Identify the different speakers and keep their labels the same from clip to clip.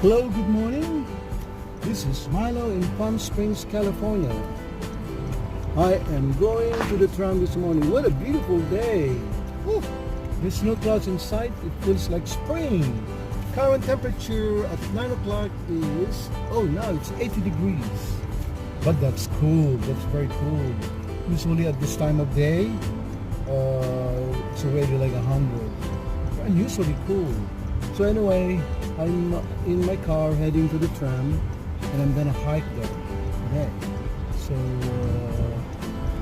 Speaker 1: Hello, good morning. This is Milo in Palm Springs, California. I am going to the tram this morning. What a beautiful day. Woo. There's no clouds in sight. It feels like spring. Current temperature at 9 o'clock is, now it's 80 degrees. But that's cool. That's very cool. Usually at this time of day, it's already like 100. Unusually cool. So anyway, I'm in my car heading to the tram, and I'm gonna hike there. Okay. So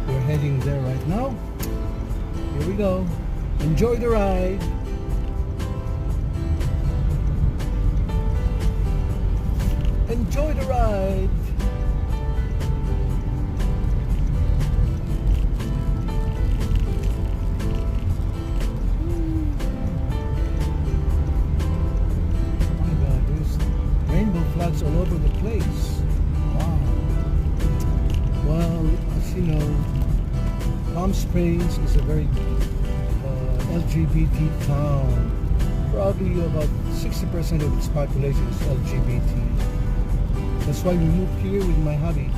Speaker 1: we're heading there right now. Here we go. Enjoy the ride. Enjoy the ride. Flags all over the place. Wow. Well, as you know, Palm Springs is a very LGBT town. Probably about 60% of its population is LGBT. That's why we moved here with my hubby,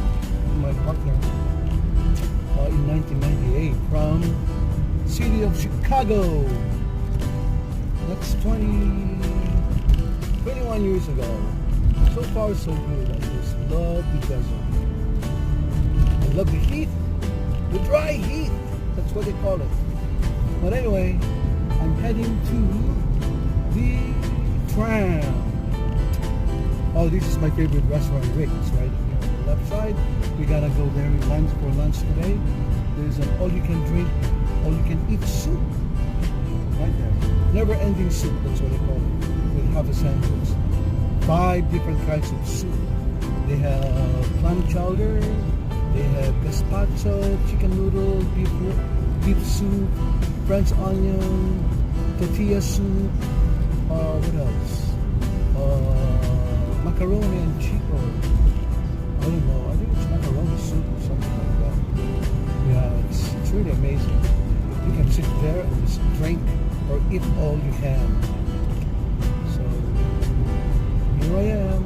Speaker 1: my partner, in 1998 from city of Chicago. That's 21 years ago. So far, so good. I just love the desert. I love the heat, the dry heat. That's what they call it. But anyway, I'm heading to the tram. Oh, this is my favorite restaurant, Rick's, right here on the left side. We gotta go there for lunch today. There's an all-you-can-drink, all-you-can-eat soup right there. Never-ending soup. That's what they call it. With half a sandwich. 5 different kinds of soup. They have clam chowder, they have gazpacho, chicken noodle, beef soup, French onion, tortilla soup, what else? Macaroni and chicken. I don't know, I think it's macaroni soup or something like that. Yeah, it's really amazing. You can sit there and just drink or eat all you can. Here I am,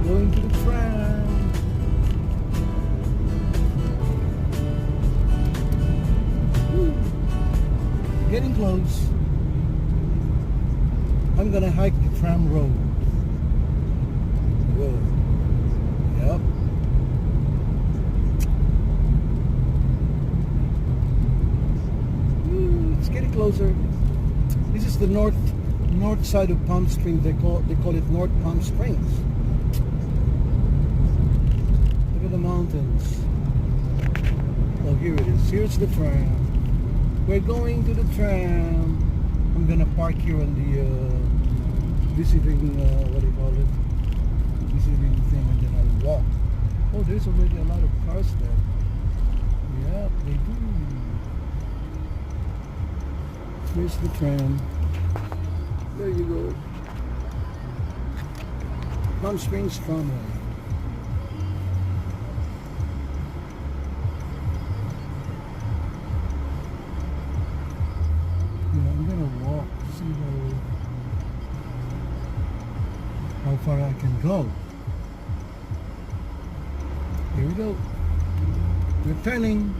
Speaker 1: going to the tram. Woo. Getting close. I'm gonna hike the tram road. Whoa. Yep. Woo. It's getting closer. This is the north side of Palm Springs. They call it North Palm Springs. Look at the mountains. Oh, here it is. Here's the tram. We're going to the tram. I'm gonna park here on the visiting what do you call it? Visiting thing, and then I'll walk. Oh, there's already a lot of cars there. Yeah, they do. Here's the tram. There you go. Palm Springs Tramway. Yeah, I'm gonna walk to see how far I can go. Here we go. We're turning.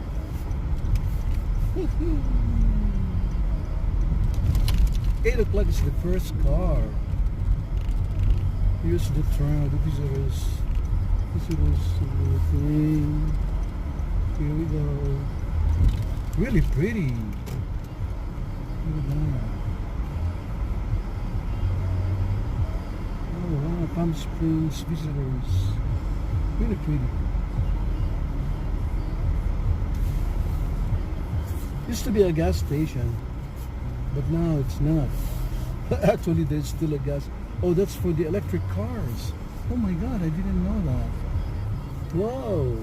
Speaker 1: 8 o'clock is the first car. Here's the tram, the visitors thing. Here we go. Really pretty. Look at that. Oh wow, Palm Springs visitors. Really pretty. Used to be a gas station, but now it's not. Actually, there's still a gas. Oh, that's for the electric cars. Oh my God, I didn't know that. Whoa.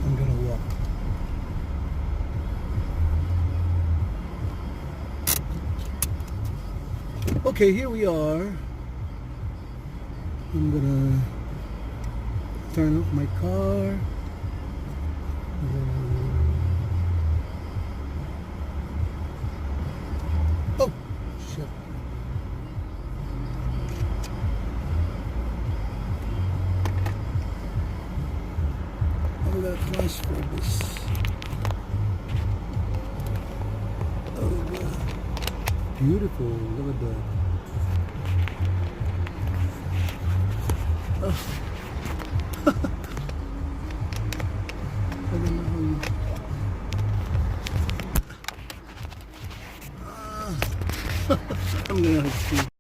Speaker 1: I'm gonna walk. Okay, here we are. I'm gonna turn off my car. gonna transfer this. Oh God. Beautiful. Look at that. Oh. I don't know how you. I'm gonna have to.